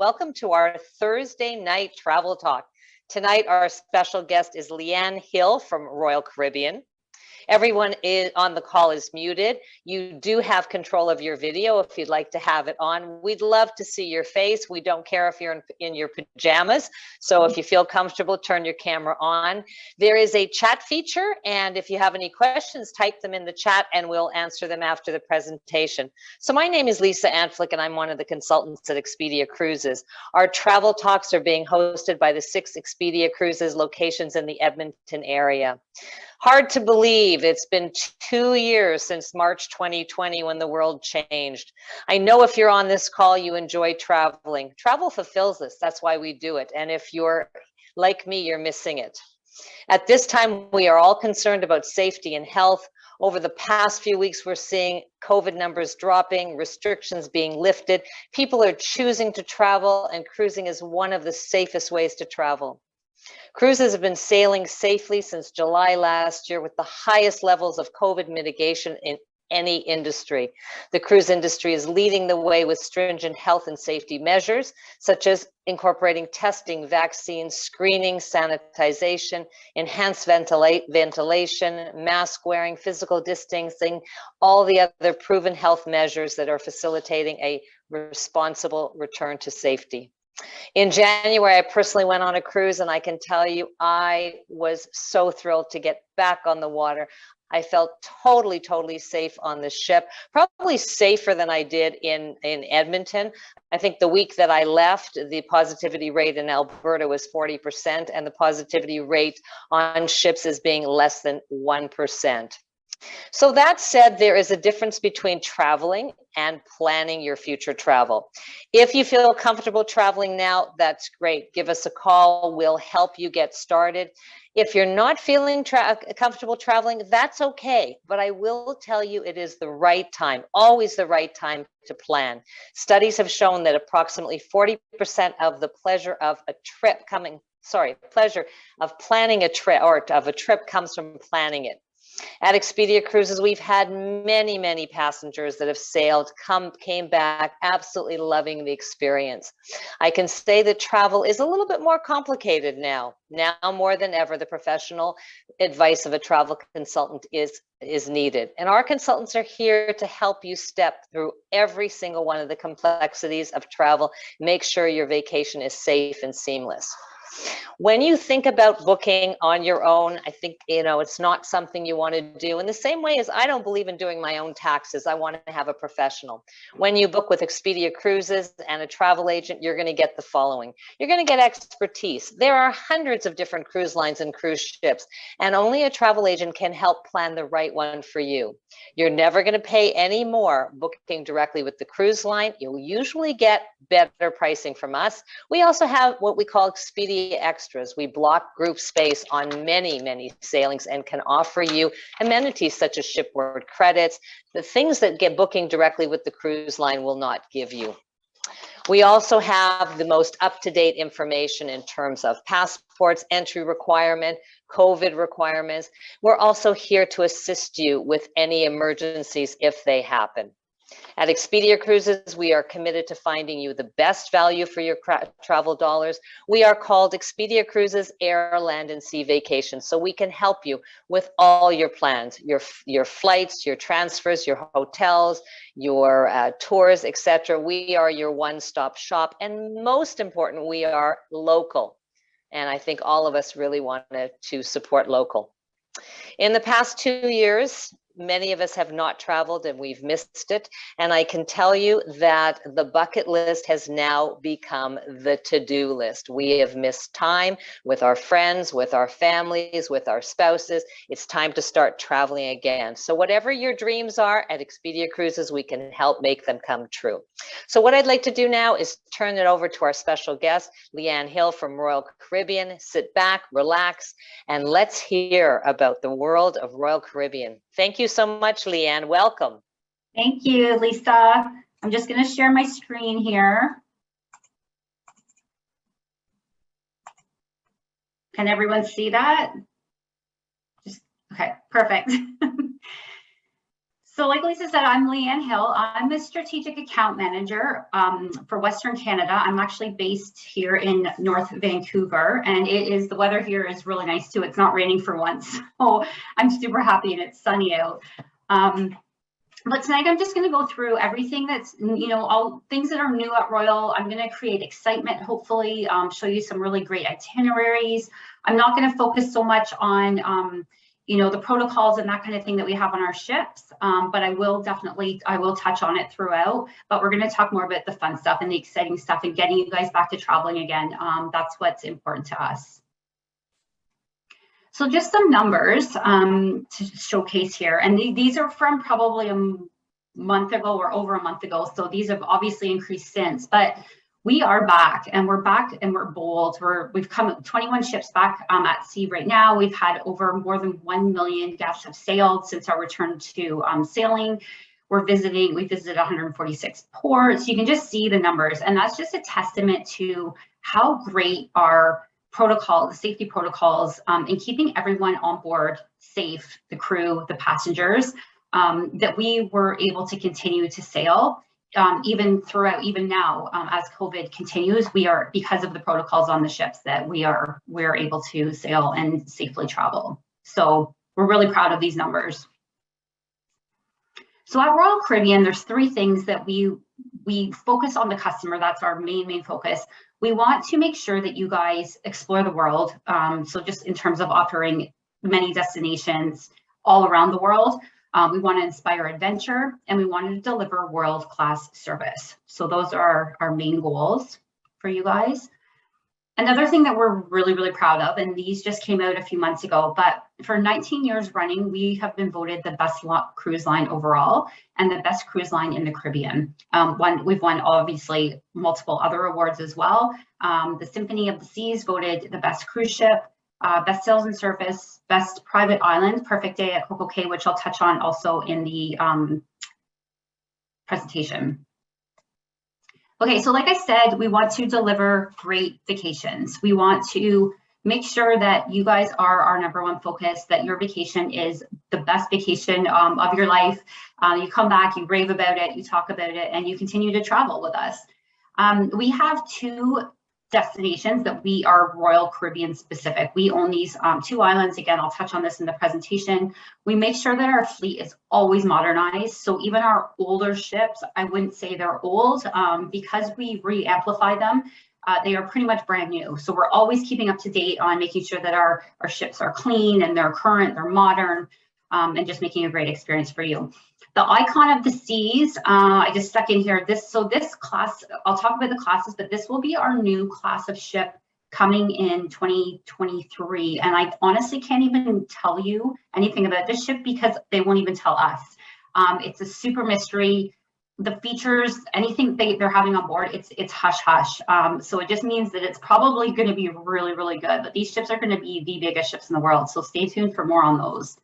welcome to our Thursday night travel talk. Tonight, our special guest is Leanne Hill from Royal Caribbean. Everyone on the call is muted. You do have control of your video if you'd like to have it on. We'd love to see your face. We don't care if you're in your pajamas. So if you feel comfortable, turn your camera on. There is a chat feature, and if you have any questions, type them in the chat and we'll answer them after the presentation. So my name is Lisa Antflick, and I'm one of the consultants at Speedy Cruises. Our travel talks are being hosted by the 6 Speedy Cruises locations in the Edmonton area. Hard to believe it's been 2 years since March 2020 when the world changed. I know if you're on this call, you enjoy traveling. Travel fulfills us. That's why we do it. And if you're like me, you're missing it. At this time, we are all concerned about safety and health. Over the past few weeks, we're seeing COVID numbers dropping, restrictions being lifted. People are choosing to travel, and cruising is one of the safest ways to travel. Cruises have been sailing safely since July last year with the highest levels of COVID mitigation in any industry. The cruise industry is leading the way with stringent health and safety measures, such as incorporating testing, vaccines, screening, sanitization, enhanced ventilation, mask wearing, physical distancing, all the other proven health measures that are facilitating a responsible return to safety. In January, I personally went on a cruise, and I can tell you, I was so thrilled to get back on the water. I felt totally safe on the ship, probably safer than I did in Edmonton. I think the week that I left, the positivity rate in Alberta was 40%, and the positivity rate on ships is being less than 1%. So that said, there is a difference between traveling and planning your future travel. If you feel comfortable traveling now, that's great. Give us a call. We'll help you get started. If you're not feeling comfortable traveling, that's okay. But I will tell you, it is the right time, always the right time to plan. Studies have shown that approximately 40% of the pleasure of planning a trip, or of a trip, comes from planning it. At Expedia Cruises, we've had many passengers that have sailed, came back, absolutely loving the experience. I can say that travel is a little bit more complicated now. Now more than ever, the professional advice of a travel consultant is needed. And our consultants are here to help you step through every single one of the complexities of travel, make sure your vacation is safe and seamless. When you think about booking on your own, I think, it's not something you want to do. In the same way as I don't believe in doing my own taxes, I want to have a professional. When you book with Expedia Cruises and a travel agent, you're going to get the following. You're going to get expertise. There are hundreds of different cruise lines and cruise ships, and only a travel agent can help plan the right one for you. You're never going to pay any more booking directly with the cruise line. You'll usually get better pricing from us. We also have what we call Speedy Extras. We block group space on many sailings and can offer you amenities such as shipboard credits, the things that get booking directly with the cruise line will not give you. We also have the most up-to-date information in terms of passports, entry requirement, COVID requirements. We're also here to assist you with any emergencies if they happen. At Expedia Cruises, we are committed to finding you the best value for your travel dollars. We are called Expedia Cruises Air, Land, and Sea Vacations, so we can help you with all your plans, your flights, your transfers, your hotels, your tours, etc. We are your one-stop shop, and most important, we are local. And I think all of us really wanted to support local. In the past 2 years, many of us have not traveled and we've missed it. And I can tell you that the bucket list has now become the to-do list. We have missed time with our friends, with our families, with our spouses. It's time to start traveling again. So whatever your dreams are at Expedia Cruises, we can help make them come true. So what I'd like to do now is turn it over to our special guest, Leanne Hill from Royal Caribbean. Sit back, relax, and let's hear about the world of Royal Caribbean. Thank you so much, Leanne. Welcome. Thank you, Lisa. I'm just going to share my screen here. Can everyone see that? Okay, perfect. So like Lisa said, I'm Leanne Hill. I'm the strategic account manager for Western Canada. I'm actually based here in North Vancouver, and the weather here is really nice too. It's not raining for once, so I'm super happy and it's sunny out. But tonight I'm just going to go through everything that's, all things that are new at Royal. I'm going to create excitement, hopefully, show you some really great itineraries. I'm not going to focus so much on the protocols and that kind of thing that we have on our ships. But I will touch on it throughout, but we're going to talk more about the fun stuff and the exciting stuff and getting you guys back to traveling again. That's what's important to us. So just some numbers to showcase here. And these are from probably a month ago or over a month ago. So these have obviously increased since, but we are back and we're bold. We've come 21 ships back at sea right now. We've had more than 1 million guests have sailed since our return to sailing. We visited 146 ports. You can just see the numbers, and that's just a testament to how great our the safety protocols in keeping everyone on board safe, the crew, the passengers, that we were able to continue to sail. Even now, as COVID continues, because of the protocols on the ships that we're able to sail and safely travel. So we're really proud of these numbers. So at Royal Caribbean, there's 3 things that we focus on the customer. That's our main focus. We want to make sure that you guys explore the world. So just in terms of offering many destinations all around the world. We want to inspire adventure, and we want to deliver world-class service. So those are our main goals for you guys. Another thing that we're really, really proud of, and these just came out a few months ago, but for 19 years running, we have been voted the best cruise line overall and the best cruise line in the Caribbean. We've won obviously multiple other awards as well. The Symphony of the Seas voted the best cruise ship, best sales and service, best private island, perfect day at Coco, which I'll touch on also in the presentation. Okay, so like I said, we want to deliver great vacations. We want to make sure that you guys are our #1 focus, that your vacation is the best vacation of your life. You come back, you rave about it, you talk about it, and you continue to travel with us. We have 2 destinations that we are Royal Caribbean specific. We own these 2 islands. Again, I'll touch on this in the presentation. We make sure that our fleet is always modernized. So even our older ships, I wouldn't say they're old because we re-amplify them. They are pretty much brand new. So we're always keeping up to date on making sure that our ships are clean and they're current, they're modern, and just making a great experience for you. The Icon of the Seas, I just stuck in here. This class, I'll talk about the classes, but this will be our new class of ship coming in 2023. And I honestly can't even tell you anything about this ship because they won't even tell us. It's a super mystery. The features, anything they're having on board, it's hush hush. So it just means that it's probably going to be really, really good. But these ships are going to be the biggest ships in the world. So stay tuned for more on those.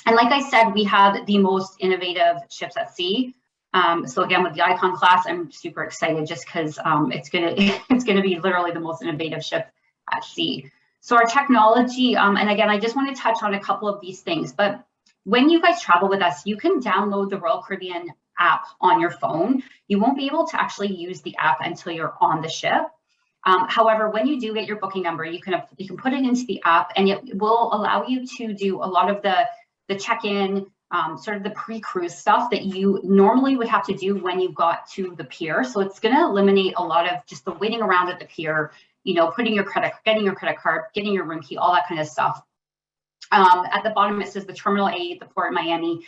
And like I said, we have the most innovative ships at sea. So again, with the Icon class, I'm super excited just because it's gonna be literally the most innovative ship at sea. So our technology, and again, I just want to touch on a couple of these things. But when you guys travel with us, you can download the Royal Caribbean app on your phone. You won't be able to actually use the app until you're on the ship. However, when you do get your booking number, you can put it into the app, and it will allow you to do a lot of the check-in, sort of the pre-cruise stuff that you normally would have to do when you got to the pier. So it's going to eliminate a lot of just the waiting around at the pier, getting your credit card, getting your room key, all that kind of stuff. At the bottom, it says the Terminal A, the port in Miami.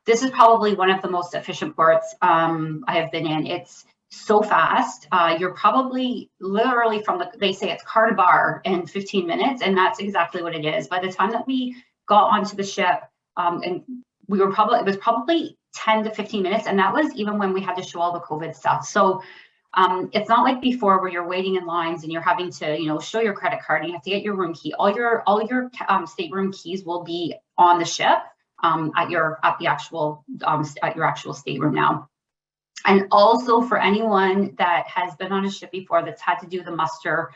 This is probably one of the most efficient ports I have been in. It's so fast. You're probably literally they say it's car to bar in 15 minutes, and that's exactly what it is. By the time that we got onto the ship, and it was probably 10 to 15 minutes, and that was even when we had to show all the COVID stuff. So it's not like before where you're waiting in lines and you're having to show your credit card and you have to get your room key. All your stateroom keys will be on the ship at your actual stateroom now. And also for anyone that has been on a ship before that's had to do the muster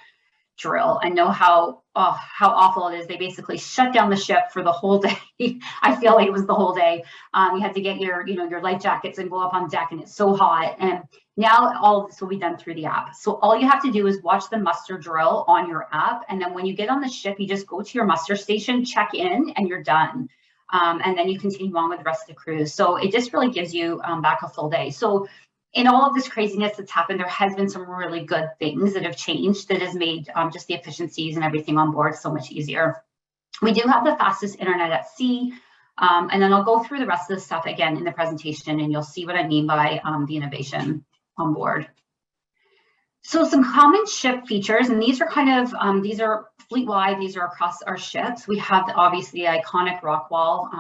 drill and know how awful it is. They basically shut down the ship for the whole day. I feel like it was the whole day. You had to get your, your life jackets and go up on deck, and it's so hot. And now all of this will be done through the app. So all you have to do is watch the muster drill on your app. And then when you get on the ship, you just go to your muster station, check in, and you're done. And then you continue on with the rest of the cruise. So it just really gives you back a full day. So in all of this craziness that's happened, there has been some really good things that have changed that has made just the efficiencies and everything on board so much easier. We do have the fastest internet at sea. And then I'll go through the rest of the stuff again in the presentation, and you'll see what I mean by the innovation on board. So some common ship features, and these are kind of, these are fleet-wide, these are across our ships. We have obviously the iconic rock wall,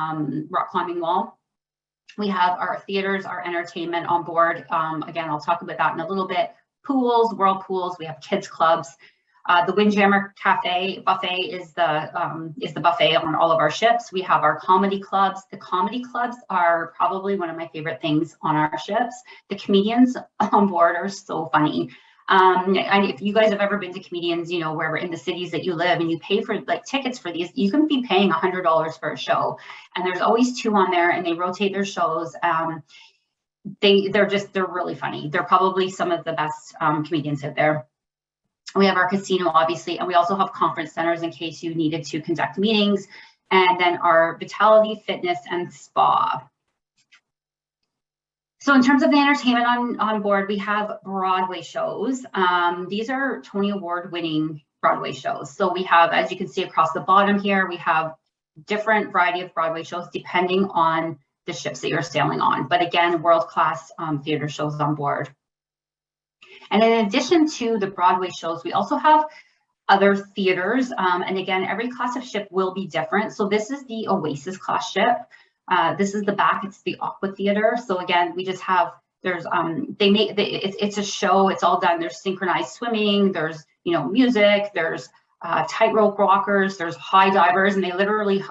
rock climbing wall. We have our theaters, our entertainment on board. Again, I'll talk about that in a little bit. Pools, whirlpools, we have kids clubs. The Windjammer Cafe buffet is the buffet on all of our ships. We have our comedy clubs. The comedy clubs are probably one of my favorite things on our ships. The comedians on board are so funny. And if you guys have ever been to comedians, wherever in the cities that you live, and you pay for like tickets for these, you can be paying $100 for a show, and there's always two on there, and they rotate their shows. They're really funny. They're probably some of the best comedians out there. We have our casino, obviously, and we also have conference centers in case you needed to conduct meetings, and then our vitality, fitness, and spa. So in terms of the entertainment on board, we have Broadway shows. These are Tony Award winning Broadway shows. So we have, as you can see across the bottom here, we have different variety of Broadway shows depending on the ships that you're sailing on. But again, world-class theater shows on board. And in addition to the Broadway shows, we also have other theaters. And again, every class of ship will be different. So this is the Oasis class ship. This is the back, it's the Aqua Theater. So again, we just have, there's, it's a show, it's all done. There's synchronized swimming, there's, music, there's tightrope walkers, there's high divers, and they literally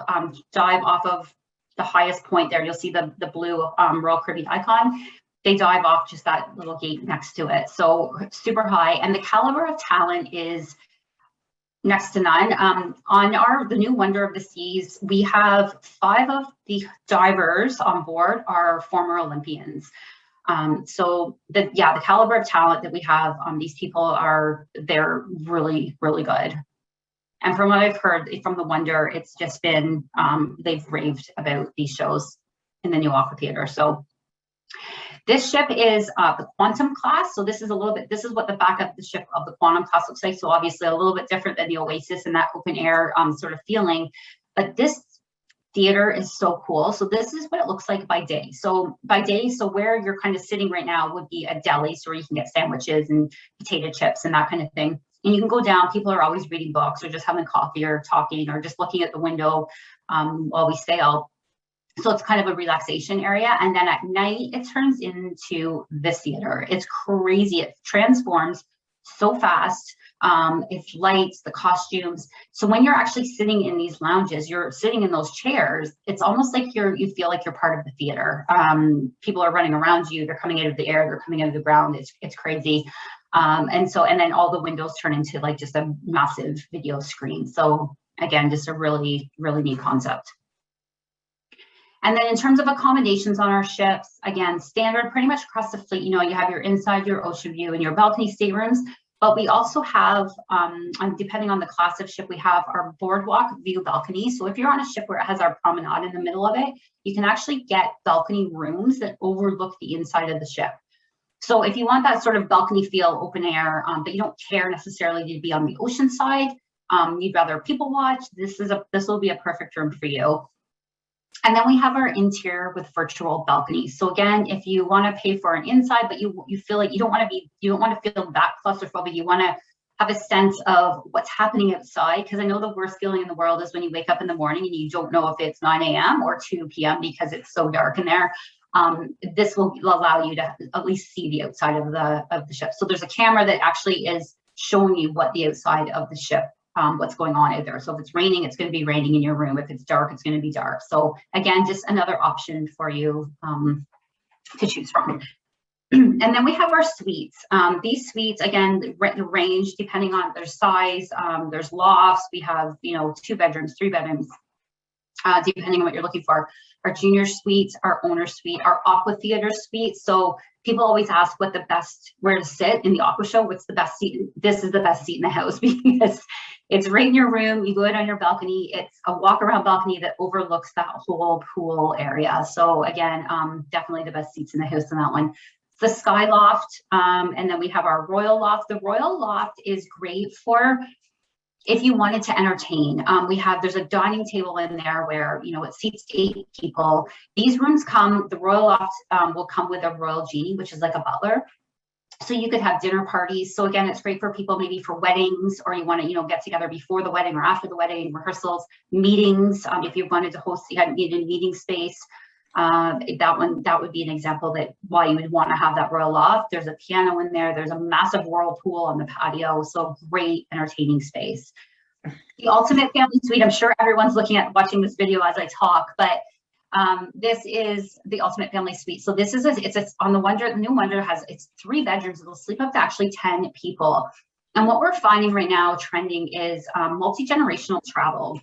dive off of the highest point there. You'll see the blue Royal Caribbean icon. They dive off just that little gate next to it. So super high, and the caliber of talent is next to none. On the new Wonder of the Seas, we have 5 of the divers on board are former Olympians. So the caliber of talent that we have, these people they're really, really good. And from what I've heard from the Wonder, it's just been, they've raved about these shows in the new Aqua Theater. So this ship is the Quantum class. So this is what the back of the ship of the Quantum class looks like. So obviously a little bit different than the Oasis and that open air sort of feeling. But this theater is so cool. So this is what it looks like by day. So where you're kind of sitting right now would be a deli, so where you can get sandwiches and potato chips and that kind of thing. And you can go down, people are always reading books or just having coffee or talking or just looking at the window while we sail. So it's kind of a relaxation area. And then at night, it turns into this theater. It's crazy. It transforms so fast. It's lights, the costumes. So when you're actually sitting in these lounges, you're sitting in those chairs, it's almost like you feel like you're part of the theater. People are running around you. They're coming out of the air. They're coming out of the ground. It's crazy. And then all the windows turn into like just a massive video screen. So again, just a really, really neat concept. And then in terms of accommodations on our ships, again, standard pretty much across the fleet, you have your inside, your ocean view, and your balcony staterooms. But we also have, depending on the class of ship, we have our boardwalk view balconies. So if you're on a ship where it has our promenade in the middle of it, you can actually get balcony rooms that overlook the inside of the ship. So if you want that sort of balcony feel, open air, but you don't care necessarily to be on the ocean side, you'd rather people watch, this will be a perfect room for you. And then we have our interior with virtual balconies. So again, if you want to pay for an inside, but you feel like you don't want to feel that claustrophobic, you want to have a sense of what's happening outside. Because I know the worst feeling in the world is when you wake up in the morning and you don't know if it's 9 a.m. or 2 p.m. because it's so dark in there. This will allow you to at least see the outside of the ship. So there's a camera that actually is showing you what the outside of the ship, what's going on out there. So if it's raining, it's going to be raining in your room. If it's dark, it's going to be dark. So again, just another option for you to choose from. And then we have our suites. These suites, again, range depending on their size. There's lofts. We have, 2 bedrooms, 3 bedrooms, depending on what you're looking for. Our junior suites, our owner suite, our Aqua Theater suite. So people always ask where to sit in the Aqua show. What's the best seat? This is the best seat in the house because it's right in your room. You go out on your balcony. It's a walk around balcony that overlooks that whole pool area. So again, definitely the best seats in the house in that one. The Sky Loft, and then we have our Royal Loft. The Royal Loft is great for if you wanted to entertain. There's a dining table in there where, it seats 8 people. These rooms the Royal Loft will come with a Royal Genie, which is like a butler. So you could have dinner parties. So again, it's great for people maybe for weddings, or you want to, get together before the wedding or after the wedding, rehearsals, meetings. If you wanted to host, you needed a meeting space. That would be an example that why you would want to have that Royal Loft. There's a piano in there. There's a massive whirlpool on the patio. So great entertaining space. The Ultimate Family Suite. I'm sure everyone's watching this video as I talk, but this is the Ultimate Family Suite. So this is it's on the Wonder. The new Wonder it's 3 bedrooms. It'll sleep up to actually 10 people. And what we're finding right now trending is multi-generational travel.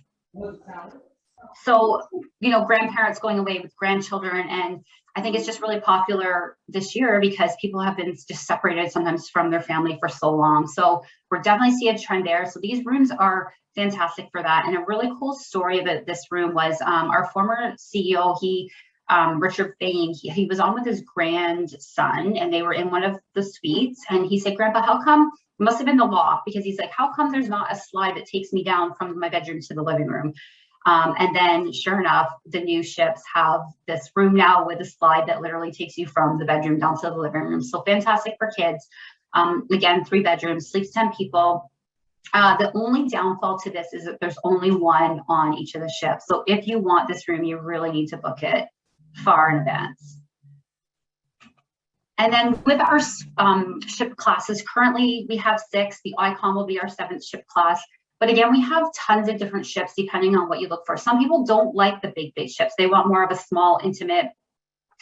So, grandparents going away with grandchildren. And I think it's just really popular this year because people have been just separated sometimes from their family for so long. So we're definitely seeing a trend there. So these rooms are fantastic for that. And a really cool story about this room was our former CEO, Richard Bain, he was on with his grandson and they were in one of the suites. And he said, Grandpa, how come, it must have been the loft, because he's like, how come there's not a slide that takes me down from my bedroom to the living room? And then sure enough, the new ships have this room now with a slide that literally takes you from the bedroom down to the living room. So fantastic for kids. Again, 3 bedrooms, sleeps 10 people. The only downfall to this is that there's only 1 on each of the ships. So if you want this room, you really need to book it far in advance. And then with our ship classes, currently we have 6. The Icon will be our 7th ship class. But again, we have tons of different ships depending on what you look for. Some people don't like the big ships. They want more of a small, intimate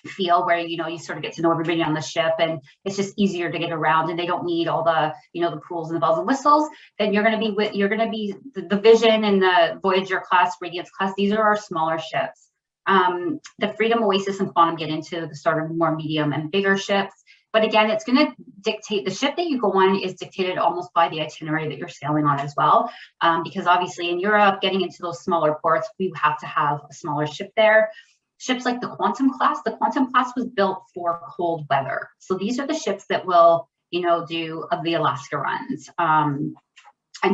feel where, you sort of get to know everybody on the ship and it's just easier to get around and they don't need all the, the pools and the bells and whistles. Then you're going to be the Vision and the Voyager class, Radiance class. These are our smaller ships. The Freedom, Oasis, and Quantum get into the sort of more medium and bigger ships. But again, it's going to dictate, the ship that you go on is dictated almost by the itinerary that you're sailing on as well. Because obviously in Europe, getting into those smaller ports, we have to have a smaller ship there. Ships like the Quantum class was built for cold weather. So these are the ships that will, do the Alaska runs and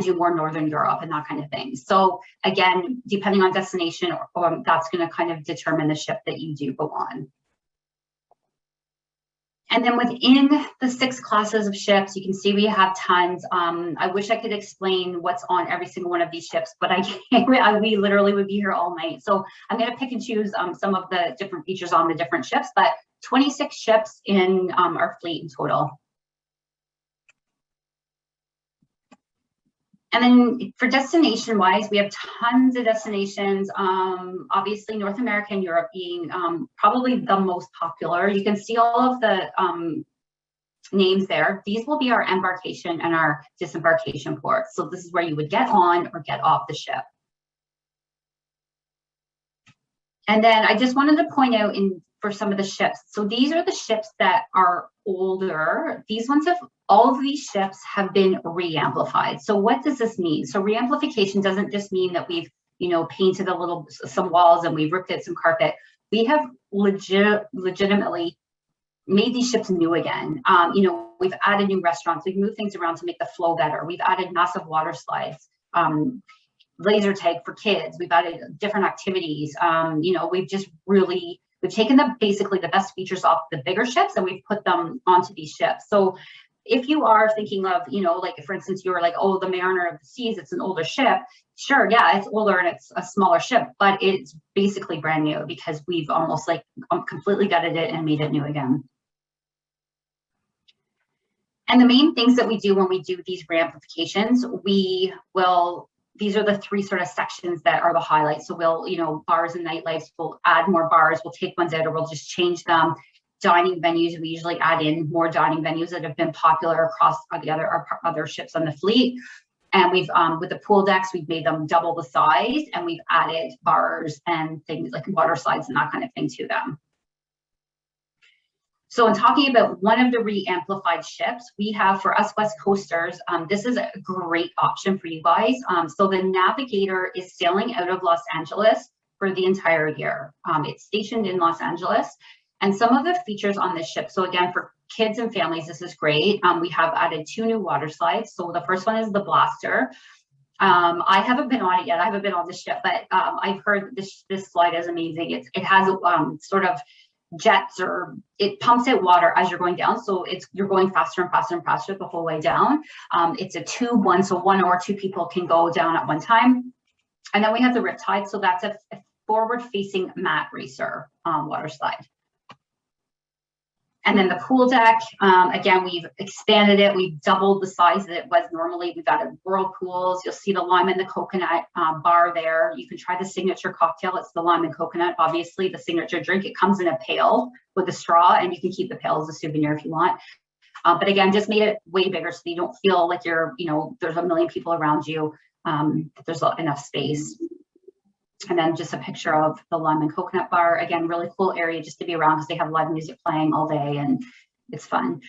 do more Northern Europe and that kind of thing. So again, depending on destination, that's going to kind of determine the ship that you do go on. And then within the 6 classes of ships, you can see we have tons. I wish I could explain what's on every single one of these ships, but I can't. We literally would be here all night. So I'm going to pick and choose some of the different features on the different ships, but 26 ships in our fleet in total. And then for destination wise, we have tons of destinations. Obviously North America and Europe being probably the most popular. You can see all of the names there. These will be our embarkation and our disembarkation ports. So this is where you would get on or get off the ship. And then I just wanted to point out for some of the ships. So these are the ships that are older. All of these ships have been re-amplified. So what does this mean? So re-amplification doesn't just mean that we've, painted some walls and we've ripped out some carpet. We have legitimately made these ships new again. We've added new restaurants. We've moved things around to make the flow better. We've added massive water slides, laser tag for kids. We've added different activities. We've taken basically the best features off the bigger ships and we've put them onto these ships. So if you are thinking of, like for instance, you were like, oh, the Mariner of the Seas, it's an older ship. Sure, yeah, it's older and it's a smaller ship, but it's basically brand new because we've almost completely gutted it and made it new again. And the main things that we do when we do these re-amplifications, these are the 3 sort of sections that are the highlights. So we'll, bars and nightlights, we'll add more bars, we'll take ones out or we'll just change them. dining venues, we usually add in more dining venues that have been popular across the other ships on the fleet. And we've, with the pool decks, we've made them double the size, and we've added bars and things like water slides and that kind of thing to them. So in talking about one of the re-amplified ships, we have, for us West Coasters, this is a great option for you guys. So the Navigator is sailing out of Los Angeles for the entire year. It's stationed in Los Angeles. And some of the features on this ship, so again, for kids and families, this is great. We have added 2 new water slides. So the first one is the Blaster. I haven't been on it yet. I haven't been on the ship, but I've heard this slide is amazing. It has sort of jets, or it pumps out water as you're going down, so you're going faster and faster and faster the whole way down. It's a tube one, so 1 or 2 people can go down at one time. And then we have the Riptide, so that's a forward-facing mat racer water slide. And then the pool deck, again, we've expanded it. We've doubled the size that it was normally. We've added whirlpools. You'll see the lime and the coconut bar there. You can try the signature cocktail. It's the lime and coconut, obviously, the signature drink. It comes in a pail with a straw, and you can keep the pail as a souvenir if you want. But again, just made it way bigger so you don't feel like you're, there's a million people around you. There's enough space. And then just a picture of the lime and coconut bar. Again, really cool area just to be around because they have live music playing all day and it's fun.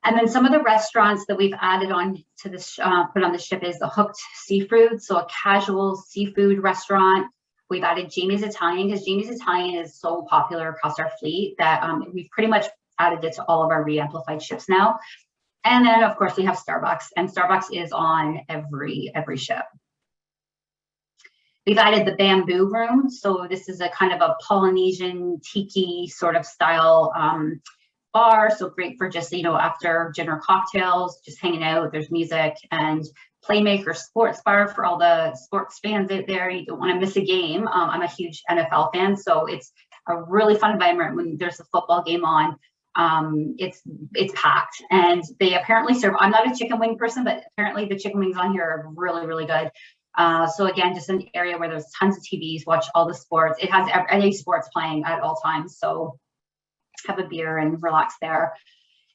And then some of the restaurants that we've added on to this, put on the ship is the Hooked Seafood. So a casual seafood restaurant. We've added Jamie's Italian because Jamie's Italian is so popular across our fleet that we've pretty much added it to all of our re-amplified ships now. And then of course we have Starbucks, and Starbucks is on every ship. We've added the bamboo room. So this is a kind of a Polynesian tiki sort of style bar. So great for just, after dinner cocktails, just hanging out. There's music, and Playmaker sports bar for all the sports fans out there. You don't want to miss a game. I'm a huge NFL fan, so it's a really fun environment when there's a football game on. It's packed, and they apparently serve, I'm not a chicken wing person, but apparently the chicken wings on here are really, really good. So again, just an area where there's tons of TVs, watch all the sports. It has any sports playing at all times. So have a beer and relax there.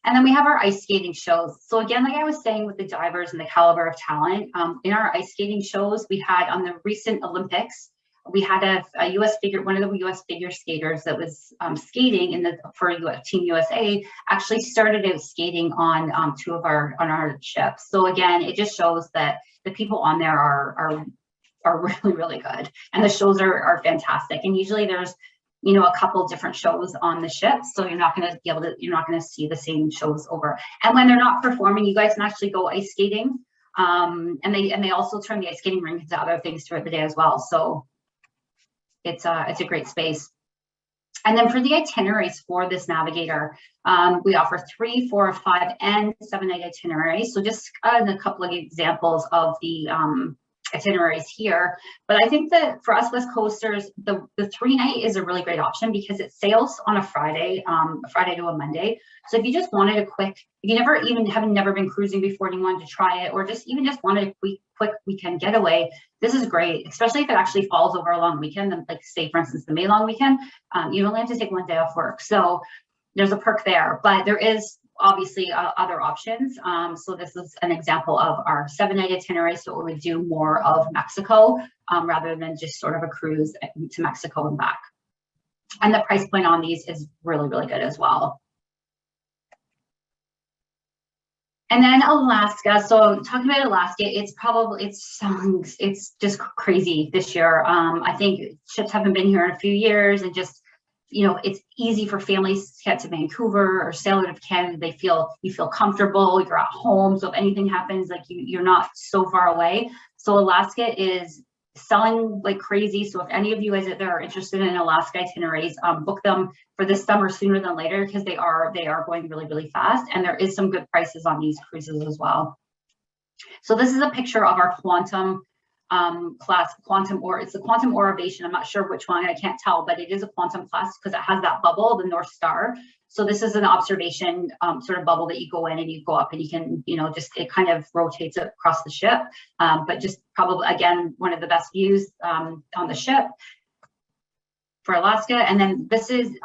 And then we have our ice skating shows. So again, like I was saying with the divers and the caliber of talent, in our ice skating shows, we had on the recent Olympics, we had a US figure, one of the US figure skaters that was skating for Team USA actually started out skating on on our ships. So again, it just shows that the people on there are really, really good, and the shows are fantastic. And usually there's a couple different shows on the ship, so you're not going to see the same shows over. And when they're not performing, you guys can actually go ice skating, and they also turn the ice skating rink into other things throughout the day as well. So it's a great space. And then for the itineraries for this Navigator, we offer 3, 4, 5, and 7-night itineraries. So just a couple of examples of the itineraries here. But I think that for us West Coasters, the 3-night is a really great option because it sails on a Friday to a Monday. So if you just wanted a quick, if you have never been cruising before and you wanted to try it, or just wanted a quick weekend getaway, this is great, especially if it actually falls over a long weekend, like say for instance the May long weekend. You only have to take 1 day off work, so there's a perk there. But there is obviously other options. So this is an example of our 7-night itinerary. So we would do more of Mexico rather than just sort of a cruise to Mexico and back. And the price point on these is really, really good as well. And then Alaska. So talking about Alaska, it's just crazy this year. I think ships haven't been here in a few years, and just, it's easy for families to get to Vancouver or sail out of Canada. You feel comfortable, you're at home. So if anything happens, like you're not so far away. So Alaska is selling like crazy. So if any of you guys out there are interested in Alaska itineraries, book them for this summer sooner than later, because they are going really, really fast, and there is some good prices on these cruises as well. So this is a picture of our Quantum class, it's a Quantum or Ovation. I'm not sure which one, I can't tell, but it is a Quantum class because it has that bubble, the North Star. So this is an observation sort of bubble that you go in and you go up, and you can, it kind of rotates across the ship, but just probably, again, one of the best views on the ship. for Alaska. And then this is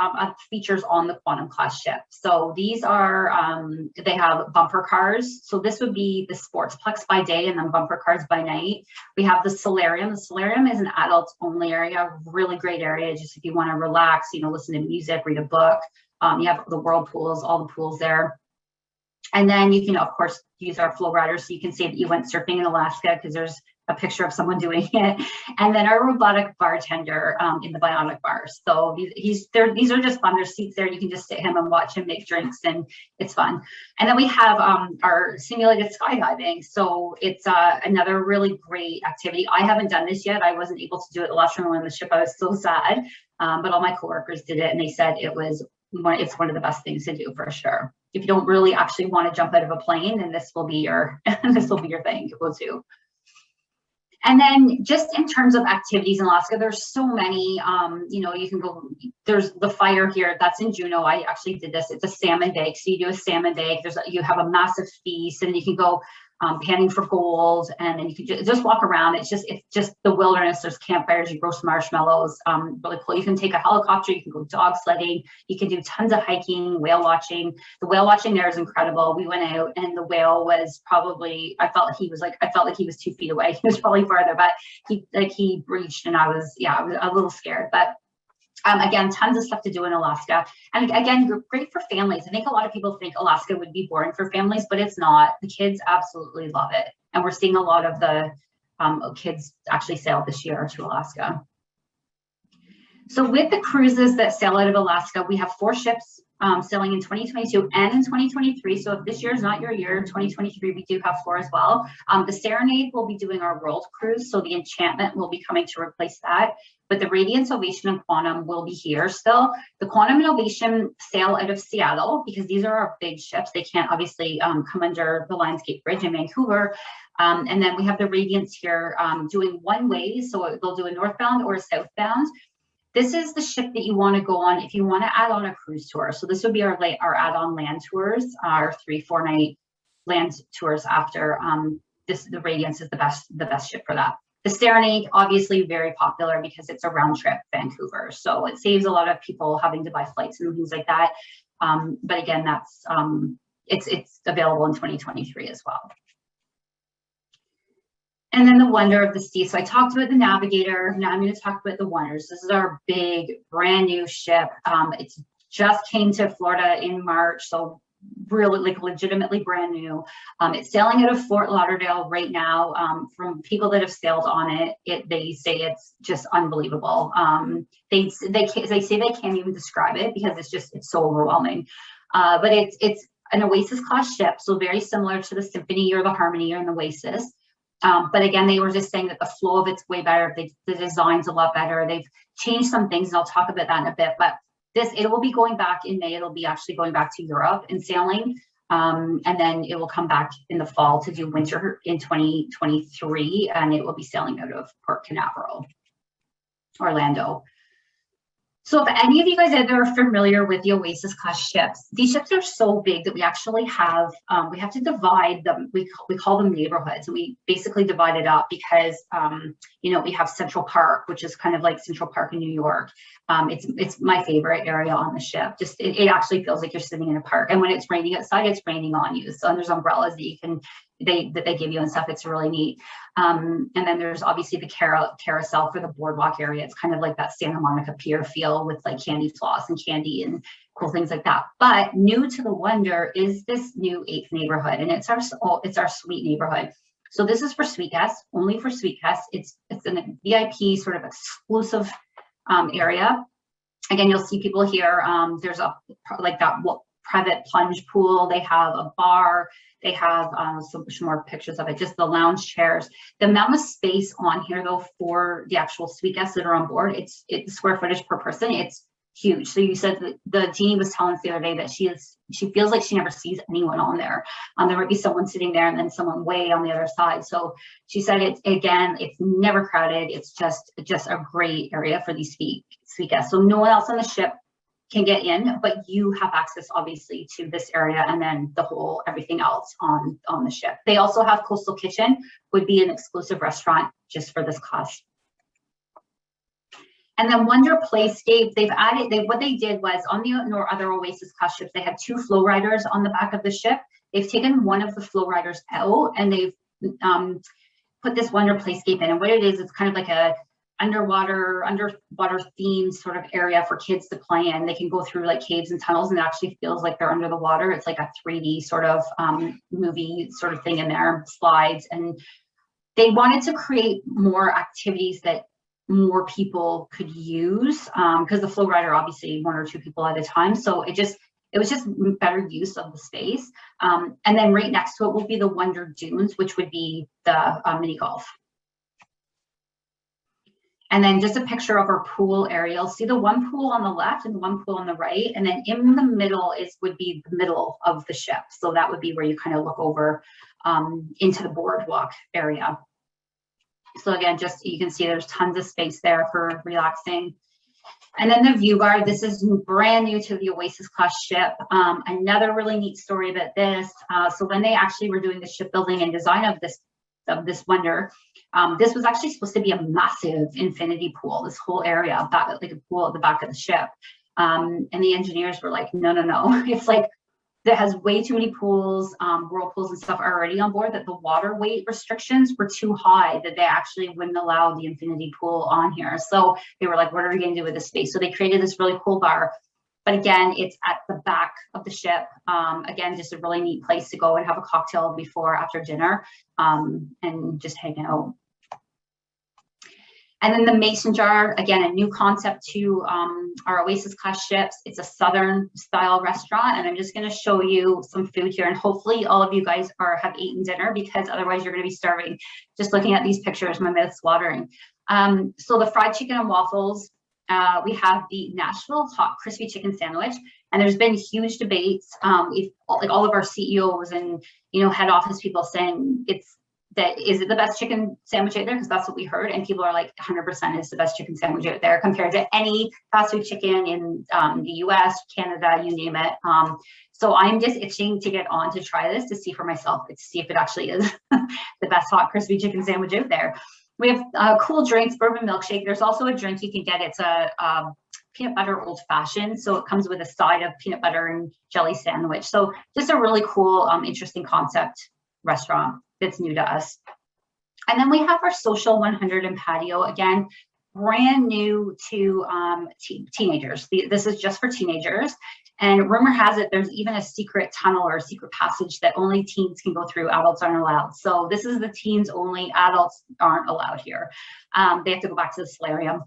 features on the Quantum class ship. So these are, they have bumper cars. So this would be the Sportsplex by day and then bumper cars by night. We have the Solarium. The Solarium is an adults only area, really great area. Just if you want to relax, you know, listen to music, read a book. You have the whirlpools, all the pools there. And then you can, of course, use our flow riders. So you can say that you went surfing in Alaska because there's a picture of someone doing it. And then our robotic bartender in the bionic bar. So these are just fun. There's seats there. You can just sit him and watch him make drinks, and it's fun. And then we have our simulated skydiving. So it's another really great activity. I haven't done this yet. I wasn't able to do it the last time I was on the ship. I was so sad. But all my coworkers did it, and they said it's one of the best things to do for sure. If you don't really actually want to jump out of a plane, then this will be your thing to go to. And then just in terms of activities in Alaska, there's so many, you know, you can go, there's the fire here, that's in Juneau. I actually did this. It's a salmon bake. So you do a salmon bake, you have a massive feast, and you can go panning for gold, and then you can just walk around. It's just the wilderness. There's campfires, you roast marshmallows, really cool. You can take a helicopter, you can go dog sledding, you can do tons of hiking, whale watching. The whale watching there is incredible. We went out and the whale was probably, I felt like he was 2 feet away. He was probably farther, but he breached, and I was a little scared. But again, tons of stuff to do in Alaska. And again, great for families. I think a lot of people think Alaska would be boring for families, but it's not. The kids absolutely love it. And we're seeing a lot of the kids actually sail this year to Alaska. So with the cruises that sail out of Alaska, we have 4 ships sailing in 2022 and in 2023. So if this year is not your year, 2023, we do have 4 as well. The Serenade will be doing our world cruise. So the Enchantment will be coming to replace that. But the Radiance, Ovation, and Quantum will be here still. The Quantum and Ovation sail out of Seattle because these are our big ships. They can't obviously come under the Lionsgate Bridge in Vancouver. And then we have the Radiance here doing one way. So they'll do a northbound or a southbound. This is the ship that you want to go on if you want to add on a cruise tour. So this would be our add-on land tours, our 3-4 night land tours after the Radiance is the best ship for that. The Serenade, obviously very popular because it's a round trip Vancouver. So it saves a lot of people having to buy flights and things like that. But again, that's it's available in 2023 as well. And then the Wonder of the Sea. So I talked about the Navigator. Now I'm going to talk about the Wonders. This is our big brand new ship. It's just came to Florida in March. So really like legitimately brand new. It's sailing out of Fort Lauderdale right now. From people that have sailed on it, they say it's just unbelievable. They say they can't even describe it because it's so overwhelming. But it's an Oasis class ship, so very similar to the Symphony or the Harmony or an Oasis. But again, they were just saying that the flow of it's way better. The design's a lot better. They've changed some things, and I'll talk about that in a bit. But it will be going back in May. It'll be actually going back to Europe and sailing. And then it will come back in the fall to do winter in 2023. And it will be sailing out of Port Canaveral, Orlando. So if any of you guys out there are familiar with the Oasis class ships, these ships are so big that we actually have, we have to divide them. We call them neighborhoods, and we basically divide it up because, you know, we have Central Park, which is kind of like Central Park in New York. It's my favorite area on the ship. Just it actually feels like you're sitting in a park. And when it's raining outside, it's raining on you. So there's umbrellas that you can that they give you and stuff. It's really neat. And then there's obviously the carousel for the boardwalk area. It's kind of like that Santa Monica Pier feel with like candy floss and candy and cool things like that. But new to the Wonder is this new 8th neighborhood, and it's our suite neighborhood. So this is for suite guests, only for suite guests. It's in a VIP sort of exclusive area. Again, you'll see people here. There's a like that private plunge pool. They have a bar. They have some more pictures of it, just the lounge chairs. The amount of space on here, though, for the actual suite guests that are on board, it's square footage per person. It's huge. So you said that the Jeannie was telling us the other day that she feels like she never sees anyone on there. There might be someone sitting there and then someone way on the other side. So she said it's never crowded. It's just a great area for these suite guests. So no one else on the ship can get in, but you have access obviously to this area and then everything else on the ship. They also have Coastal Kitchen, would be an exclusive restaurant just for this class. And then Wonder Playscape, they've added, what they did was on the other Oasis class ships, they had 2 flow riders on the back of the ship. They've taken one of the flow riders out and they've put this Wonder Playscape in. And what it is, it's kind of like a underwater themed sort of area for kids to play in. They can go through like caves and tunnels and it actually feels like they're under the water. It's like a 3D sort of movie sort of thing in there, slides. And they wanted to create more activities that more people could use because the flow rider, obviously 1 or 2 people at a time. So it was just better use of the space. And then right next to it will be the Wonder Dunes, which would be the mini golf. And then just a picture of our pool area. You'll see the one pool on the left and the one pool on the right. And then in the middle would be the middle of the ship. So that would be where you kind of look over into the boardwalk area. So again, just you can see there's tons of space there for relaxing. And then the view guard, this is brand new to the Oasis class ship. Another really neat story about this. So when they actually were doing the shipbuilding and design of this Wonder, this was actually supposed to be a massive infinity pool, this whole area, like a pool at the back of the ship. And the engineers were like, no, it's like, that has way too many pools, whirlpools and stuff already on board, that the water weight restrictions were too high, that they actually wouldn't allow the infinity pool on here. So they were like, what are we going to do with this space? So they created this really cool bar. But again, it's at the back of the ship. Again, just a really neat place to go and have a cocktail before, after dinner, and just hang out. And then the mason jar, again, a new concept to our Oasis class ships. It's a Southern style restaurant, and I'm just going to show you some food here. And hopefully all of you guys have eaten dinner, because otherwise you're going to be starving. Just looking at these pictures, my mouth's watering. So the fried chicken and waffles, we have the Nashville hot crispy chicken sandwich, and there's been huge debates. If like all of our CEOs and head office people saying is it the best chicken sandwich out there? Because that's what we heard. And people are like, 100% is the best chicken sandwich out there compared to any fast food chicken in the US, Canada, you name it. So I'm just itching to get on to try this, to see for myself, to see if it actually is the best hot crispy chicken sandwich out there. We have cool drinks, bourbon milkshake. There's also a drink you can get. It's a peanut butter old fashioned. So it comes with a side of peanut butter and jelly sandwich. So just a really cool, interesting concept restaurant that's new to us. And then we have our social 100 and patio, again, brand new to teenagers. This is just for teenagers. And rumor has it there's even a secret tunnel or a secret passage that only teens can go through, adults aren't allowed. So this is the teens only, adults aren't allowed here. They have to go back to the solarium.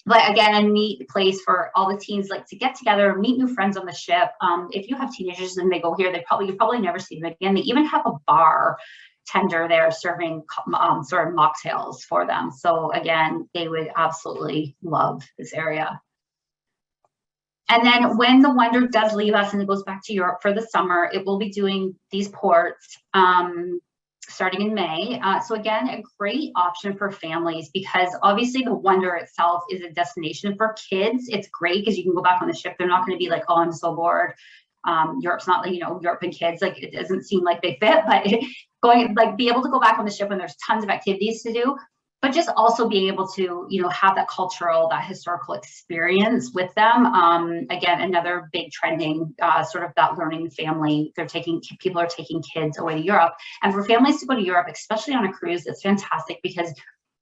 But again, a neat place for all the teens like to get together, meet new friends on the ship. If you have you've probably never see them again. They even have a bar tender there serving sort of mocktails for them. So again, they would absolutely love this area. And then when the Wonder does leave us and it goes back to Europe for the summer, it will be doing these ports starting in May. So again, a great option for families, because obviously the Wonder itself is a destination for kids. It's great because you can go back on the ship. They're not going to be like, oh, I'm so bored. Europe's not like, Europe and kids, like it doesn't seem like they fit, but be able to go back on the ship when there's tons of activities to do, but just also being able to, have that cultural, that historical experience with them. Again, another big trending sort of that learning family. People are taking kids away to Europe. And for families to go to Europe, especially on a cruise, it's fantastic, because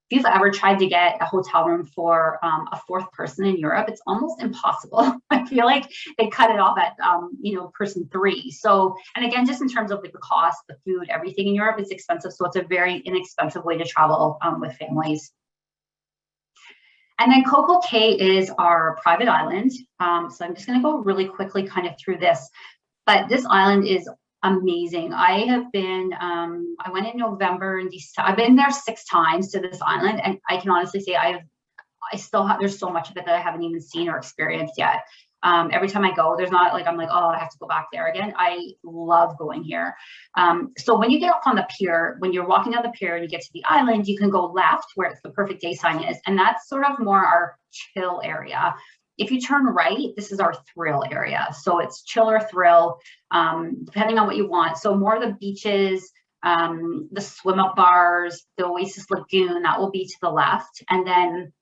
if you've ever tried to get a hotel room for a 4th person in Europe, it's almost impossible. I feel like they cut it off at, person 3. So, and again, just in terms of like the cost, the food, everything in Europe is expensive. So it's a very inexpensive way to travel with families. And then Coco Cay is our private island. So I'm just going to go really quickly kind of through this, but this island is amazing. I have been, I went in November and December. I've been there 6 times to this island, and I can honestly say there's so much of it that I haven't even seen or experienced yet. Every time I go, there's not like, I'm like, oh, I have to go back there again. I love going here. So when you get off on the pier, when you're walking down the pier and you get to the island, you can go left where it's the perfect day sign is. And that's sort of more our chill area. If you turn right, this is our thrill area. So it's chill or thrill, depending on what you want. So more of the beaches, the swim up bars, the Oasis Lagoon, that will be to the left. And then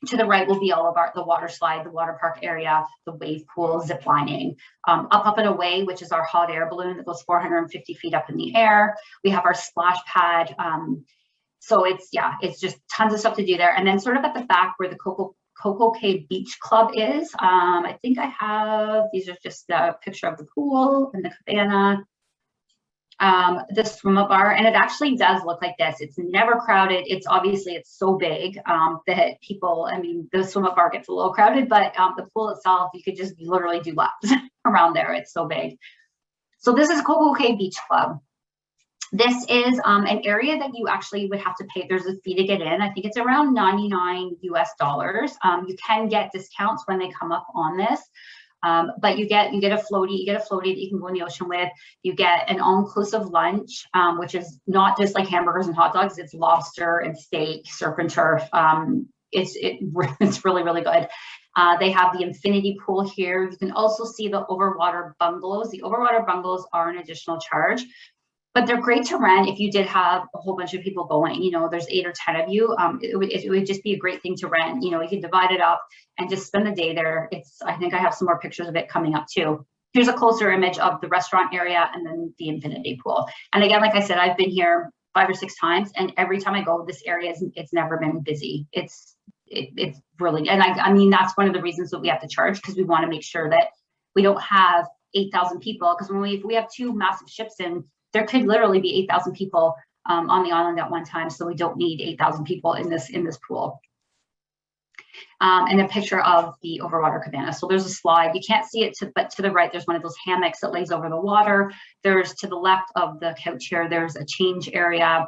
To the right will be all of the water slide, the water park area, the wave pool, zip lining. Up and away, which is our hot air balloon that goes 450 feet up in the air. We have our splash pad. So it's just tons of stuff to do there. And then sort of at the back where the Coco Cay Beach Club is, I think I have, these are just a picture of the pool and the cabana. The swim up bar, and it actually does look like this. It's never crowded. It's obviously, it's so big that people, I mean, the swim up bar gets a little crowded, but the pool itself, you could just literally do laps around there. It's so big. So this is Coco Cay Beach Club. This is an area that you actually would have to pay. There's a fee to get in. I think it's around $99 US. You can get discounts when they come up on this. But you get a floaty that you can go in the ocean with. You get an all-inclusive lunch, which is not just like hamburgers and hot dogs. It's lobster and steak, surf and turf. It's really, really good. They have the infinity pool here. You can also see the overwater bungalows. The overwater bungalows are an additional charge, but they're great to rent if you did have a whole bunch of people going. You know, there's 8 or 10 of you. It would just be a great thing to rent. You know, you can divide it up and just spend the day there. I think I have some more pictures of it coming up too. Here's a closer image of the restaurant area and then the infinity pool. And again, like I said, I've been here 5 or 6 times, and every time I go, this area it's never been busy. It's really, and I mean, that's one of the reasons that we have to charge, because we want to make sure that we don't have 8,000 people. Because if we have 2 massive ships in, there could literally be 8,000 people on the island at one time. So we don't need 8,000 people in this pool. And a picture of the overwater cabana. So there's a slide. You can't see it, but to the right, there's one of those hammocks that lays over the water. There's to the left of the couch here, there's a change area.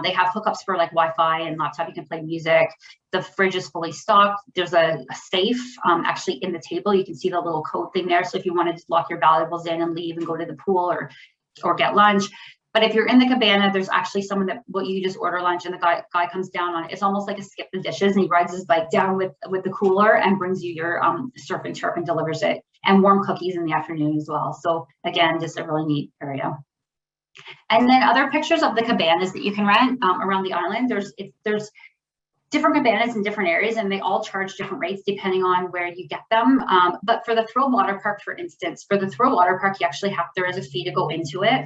They have hookups for like Wi-Fi and laptop. You can play music. The fridge is fully stocked. There's a safe actually in the table. You can see the little code thing there. So if you want to just lock your valuables in and leave and go to the pool or get lunch. But if you're in the cabana, there's actually someone that you just order lunch and the guy comes down on it. It's almost like a skip the dishes, and he rides his bike down with the cooler and brings you your surf and turf and delivers it, and warm cookies in the afternoon as well. So again, just a really neat area. And then other pictures of the cabanas that you can rent around the island. There's different cabanas in different areas, and they all charge different rates depending on where you get them. But for the Thrill Water Park, for instance, there is a fee to go into it.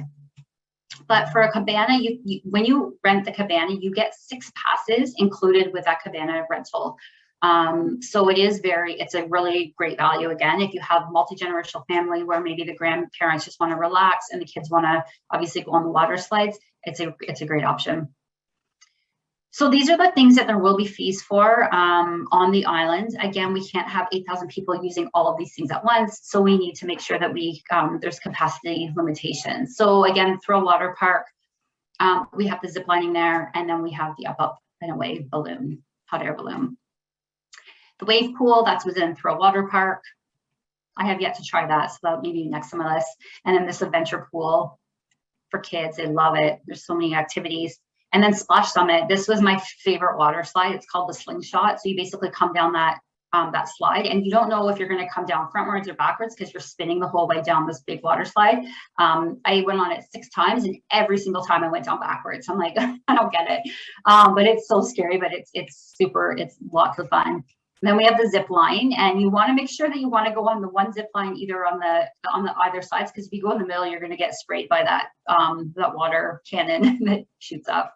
But for a cabana, when you rent the cabana, you get 6 passes included with that cabana rental. So it's a really great value. Again, if you have multi-generational family where maybe the grandparents just want to relax and the kids want to obviously go on the water slides, it's a great option. So these are the things that there will be fees for on the island. Again, we can't have 8,000 people using all of these things at once. So we need to make sure that there's capacity limitations. So again, Thrill Water Park, we have the zip lining there, and then we have the up and away balloon, hot air balloon. The wave pool, that's within Thrill Water Park. I have yet to try that, so that may be next on my list. And then this adventure pool for kids, they love it. There's so many activities. And then Splash Summit, this was my favorite water slide. It's called the Slingshot. So you basically come down that slide, and you don't know if you're going to come down frontwards or backwards because you're spinning the whole way down this big water slide. I went on it 6 times, and every single time I went down backwards. I'm like, I don't get it. But it's so scary, but it's lots of fun. And then we have the zip line, and you want to make sure that you want to go on the one zip line either on the either sides, because if you go in the middle, you're going to get sprayed by that water cannon that shoots up.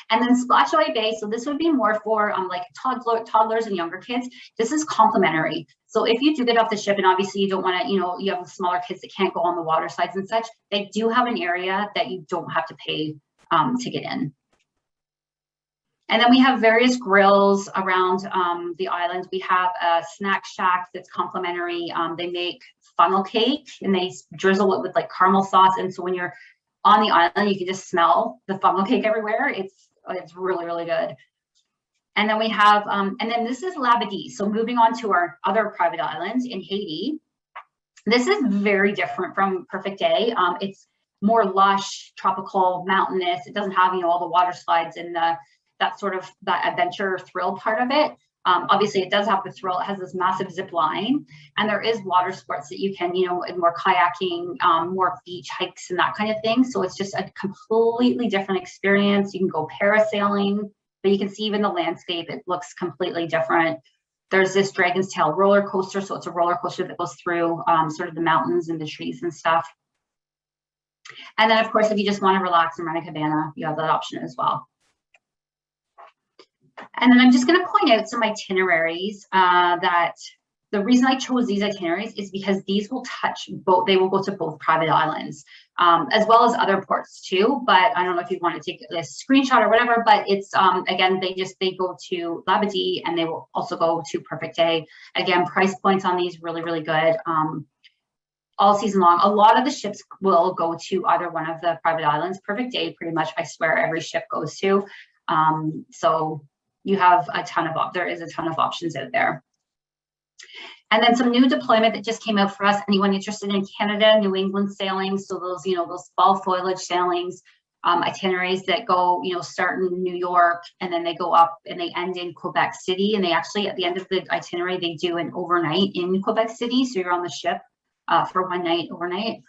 And then Splash Away Bay, so this would be more for like toddlers and younger kids. This is complimentary. So if you do get off the ship, and obviously you don't want to, you have smaller kids that can't go on the water slides and such, they do have an area that you don't have to pay to get in. And then we have various grills around the island. We have a snack shack that's complimentary. They make funnel cake, and they drizzle it with like caramel sauce. And so when you're on the island, you can just smell the funnel cake everywhere. It's really, really good. And then we have, and then this is Labadee. So moving on to our other private islands in Haiti. This is very different from Perfect Day. It's more lush, tropical, mountainous. It doesn't have, all the water slides and that adventure thrill part of it. Obviously it does have the thrill. It has this massive zip line, and there is water sports that you can, more kayaking, more beach hikes and that kind of thing. So it's just a completely different experience. You can go parasailing. but you can see even the landscape, it looks completely different. There's this Dragon's Tail roller coaster. So it's a roller coaster that goes through sort of the mountains and the trees and stuff. And then of course, if you just want to relax and rent a cabana, you have that option as well. And then I'm just going to point out some itineraries that the reason I chose these itineraries is because these will touch both, they will go to both private islands, as well as other ports too. But I don't know if you want to take a screenshot or whatever, but it's, again, they go to Labadee and they will also go to Perfect Day. Again, price points on these really, really good. All season long. A lot of the ships will go to either one of the private islands. Perfect Day, pretty much, I swear every ship goes to. So you have a ton of, there is a ton of options out there. And then some new deployment that just came out for us. Anyone interested in Canada, New England sailings? So those, you know, those fall foliage sailings, itineraries that go, you know, start in New York and then they go up and they end in Quebec City. And they actually, at the end of the itinerary, they do an overnight in Quebec City. So you're on the ship for one night overnight.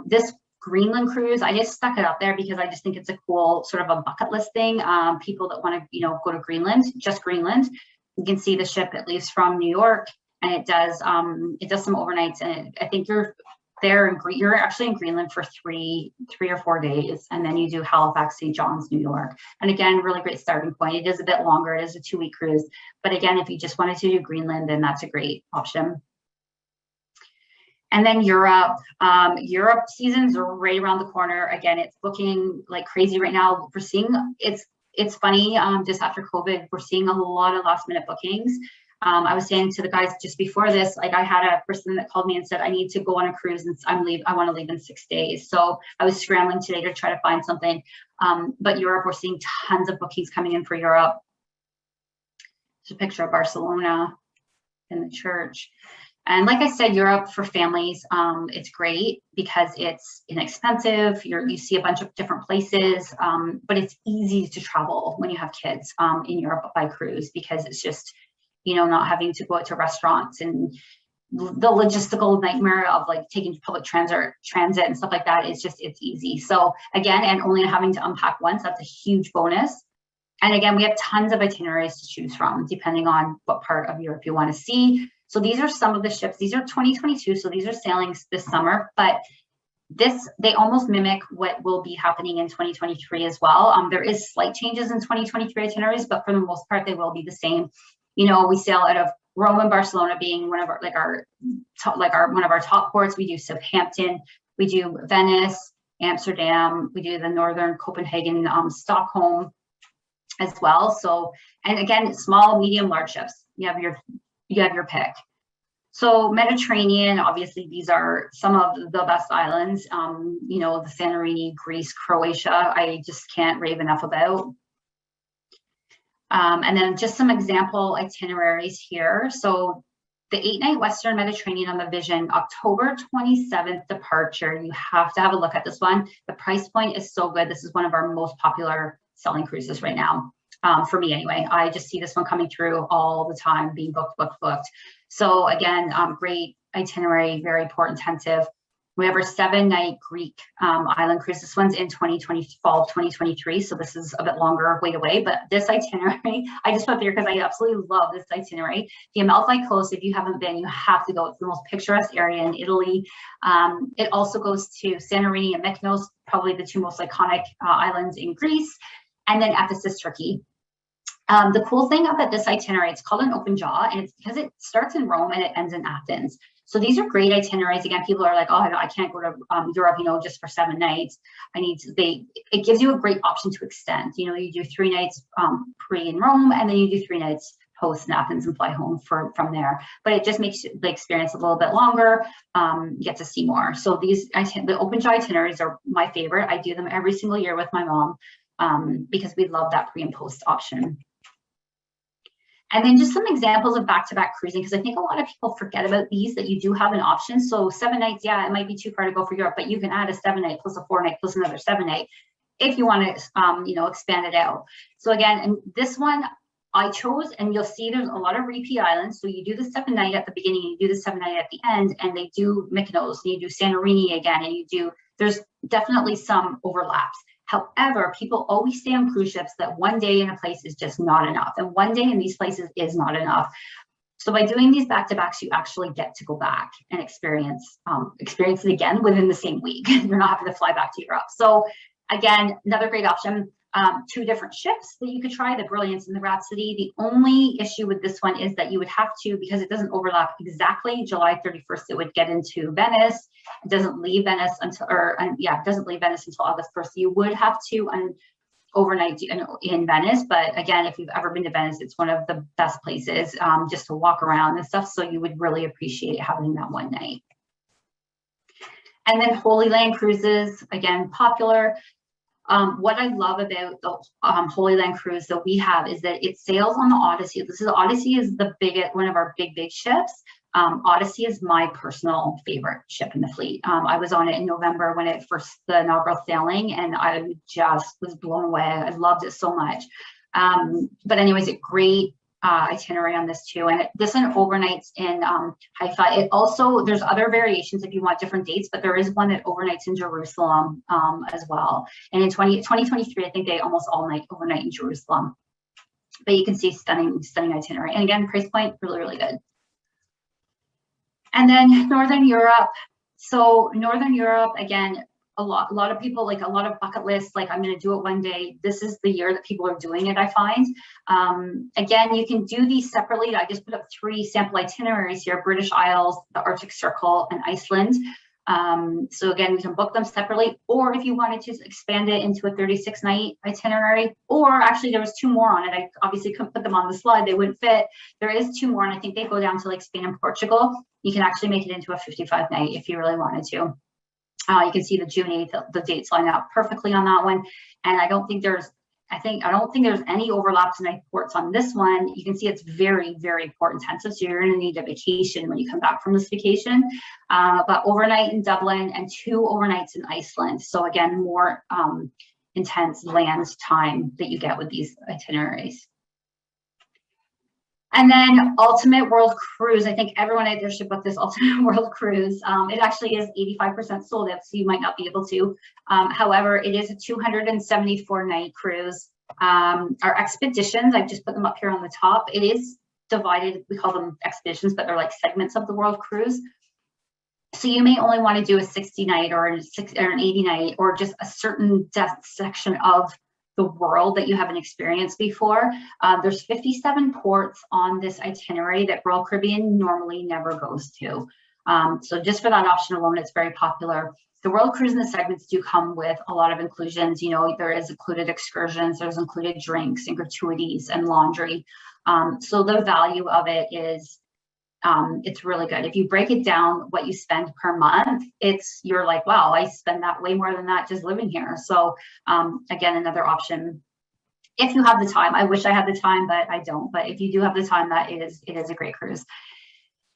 This Greenland Cruise, I just stuck it up there because I just think it's a cool sort of a bucket list thing. People that want to, you know, go to Greenland, just Greenland. You can see the ship, it leaves from New York and it does some overnights. And I think you're there you're actually in Greenland for three or 4 days. And then you do Halifax, St. John's, New York. And again, really great starting point. It is a bit longer. It is a 2-week cruise. But again, if you just wanted to do Greenland, then that's a great option. And then Europe, Europe seasons are right around the corner. Again, it's booking like crazy right now. We're seeing, it's funny, just after COVID, we're seeing a lot of last minute bookings. I was saying to the guys just before this, like I had a person that called me and said, I need to go on a cruise and I want to leave in 6 days. So I was scrambling today to try to find something. But Europe, we're seeing tons of bookings coming in for Europe. There's a picture of Barcelona in the church. And like I said, Europe for families, it's great because it's inexpensive. You see a bunch of different places, but it's easy to travel when you have kids in Europe by cruise because it's just, you know, not having to go out to restaurants and the logistical nightmare of like taking public transit and stuff like that is just, it's easy. So again, and only having to unpack once, that's a huge bonus. And again, we have tons of itineraries to choose from depending on what part of Europe you want to see. So these are some of the ships. These are 2022. So these are sailings this summer, but they almost mimic what will be happening in 2023 as well. There is slight changes in 2023 itineraries, but for the most part, they will be the same. You know, we sail out of Rome and Barcelona being one of our one of our top ports. We do Southampton, we do Venice, Amsterdam, we do the northern Copenhagen, Stockholm as well. So, and again, small, medium, large ships. You have your pick. So Mediterranean, obviously, these are some of the best islands. You know, the Santorini, Greece, Croatia, I just can't rave enough about. And then just some example itineraries here. So the 8-night Western Mediterranean on the Vision, October 27th departure. You have to have a look at this one. The price point is so good. This is one of our most popular selling cruises right now. For me anyway, I just see this one coming through all the time, being booked. So again, great itinerary, very port intensive. We have our 7-night Greek island cruise. This one's in fall of 2023. So this is a bit longer wait away, but this itinerary, I just put there because I absolutely love this itinerary. The Amalfi Coast, if you haven't been, you have to go. It's the most picturesque area in Italy. It also goes to Santorini and Mykonos, probably the 2 most iconic islands in Greece, and then Ephesus, Turkey. The cool thing about this itinerary, it's called an open jaw, and it's because it starts in Rome and it ends in Athens. So these are great itineraries. Again, people are like, oh, I can't go to Europe, you know, just for 7 nights. It gives you a great option to extend. You know, you do 3 nights pre in Rome, and then you do 3 nights post in Athens and fly home from there. But it just makes the experience a little bit longer. You get to see more. So the open jaw itineraries are my favorite. I do them every single year with my mom because we love that pre and post option. And then just some examples of back-to-back cruising, because I think a lot of people forget about these, that you do have an option. So 7 nights, yeah, it might be too far to go for Europe, but you can add a 7-night plus a 4-night plus another 7-night if you want to, you know, expand it out. So again, and this one I chose, and you'll see there's a lot of repeat islands. So you do the 7-night at the beginning, and you do the 7-night at the end, and they do Mykonos, and you do Santorini again, and there's definitely some overlaps. However, people always say on cruise ships that one day in a place is just not enough. And one day in these places is not enough. So by doing these back-to-backs, you actually get to go back and experience it again within the same week. You're not having to fly back to Europe. So again, another great option. 2 different ships that you could try, the Brilliance and the Rhapsody. The only issue with this one is that you would have to, because it doesn't overlap exactly, July 31st, it would get into Venice. It doesn't leave Venice until, it doesn't leave Venice until August 1st. So you would have to overnight in Venice. But again, if you've ever been to Venice, it's one of the best places just to walk around and stuff. So you would really appreciate having that one night. And then Holy Land Cruises, again, popular. What I love about the Holy Land Cruise that we have is that it sails on the Odyssey. Odyssey is the biggest, one of our big ships. Odyssey is my personal favorite ship in the fleet. I was on it in November when it first, the inaugural sailing, and I just was blown away. I loved it so much. But anyways, a great itinerary on this too. And this one overnights in Haifa. It also, there's other variations if you want different dates, but there is one that overnights in Jerusalem as well. And in 2023, I think they almost all night overnight in Jerusalem. But you can see stunning itinerary. And again, price point, really good. And then Northern Europe. So Northern Europe, again, a lot of people, like a lot of bucket lists, like I'm going to do it one day. This is the year that people are doing it, I find. Again, you can do these separately. I just put up 3 sample itineraries here: British Isles, the Arctic Circle, and Iceland. So again, you can book them separately, or if you wanted to expand it into a 36-night itinerary, or actually there was 2 more on it. I obviously couldn't put them on the slide, they wouldn't fit. There is 2 more, and I think they go down to like Spain and Portugal. You can actually make it into a 55-night if you really wanted to. You can see the June 8th, the dates line up perfectly on that one. And I don't think there's any overlaps in night ports on this one. You can see it's very port intensive. So you're going to need a vacation when you come back from this vacation. But overnight in Dublin and 2 overnights in Iceland. So again, more intense land time that you get with these itineraries. And then Ultimate World Cruise. I think everyone out there should book this Ultimate World Cruise. It actually is 85% sold out, so you might not be able to. However, it is a 274-night cruise. Our expeditions, I've just put them up here on the top. It is divided, we call them expeditions, but they're like segments of the World Cruise. So you may only want to do a 60-night or an 80-night, or just a certain section of the world that you haven't experienced before. There's 57 ports on this itinerary that Royal Caribbean normally never goes to. So just for that option alone, it's very popular. The World Cruise and the segments do come with a lot of inclusions. You know, there is included excursions, there's included drinks and gratuities and laundry. So the value of it is, it's really good. If you break it down, what you spend per month, you're like, wow, I spend that way more than that just living here. So again, another option if you have the time. I wish I had the time, but I don't. But if you do have the time, it is a great cruise.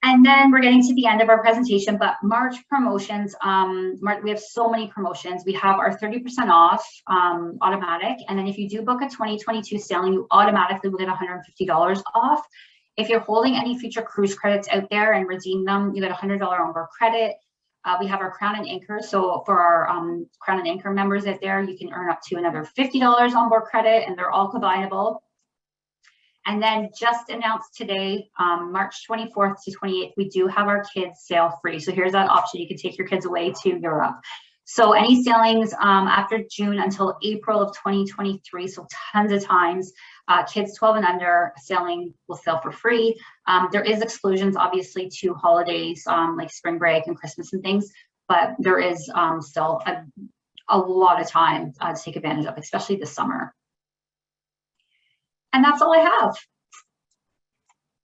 And then we're getting to the end of our presentation, but March promotions, we have so many promotions. We have our 30% off automatic. And then if you do book a 2022 sailing, you automatically will get $150 off. If you're holding any future cruise credits out there and redeem them, you get a $100 onboard credit. We have our Crown and Anchor. So for our Crown and Anchor members out there, you can earn up to another $50 onboard credit, and they're all combinable. And then just announced today, March 24th to 28th, we do have our kids sail free. So here's that option. You can take your kids away to Europe. So any sailings after June until April of 2023, so tons of times, kids 12 and under sailing will sail for free. There is exclusions, obviously, to holidays like spring break and Christmas and things, but there is still a lot of time to take advantage of, especially this summer. And that's all I have.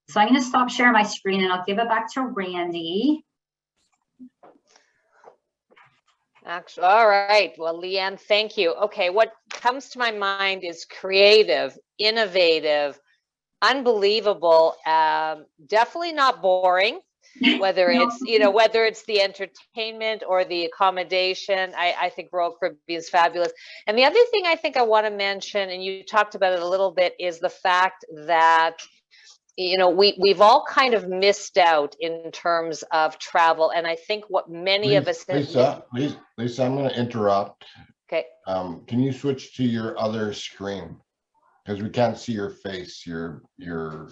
So I'm going to stop sharing my screen and I'll give it back to Randy. Actually, all right. Well, Leanne, thank you. Okay, what comes to my mind is creative, innovative, unbelievable, definitely not boring. Whether No. it's, whether it's the entertainment or the accommodation, I think Royal Caribbean is fabulous. And the other thing I think I want to mention, and you talked about it a little bit, is the fact that we've all kind of missed out in terms of travel. And I think what many of us... Lisa, I'm going to interrupt. Okay. Can you switch to your other screen? Because we can't see your face. There we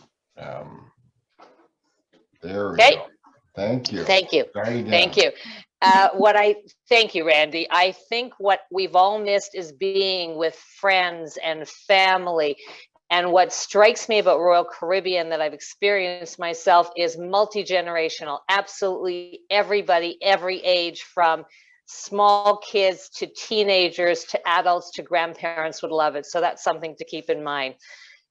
go. Thank you. Thank you. Thank you. Thank you, Randy. I think what we've all missed is being with friends and family. And what strikes me about Royal Caribbean that I've experienced myself is multi-generational. Absolutely everybody, every age, from small kids to teenagers to adults to grandparents would love it. So that's something to keep in mind.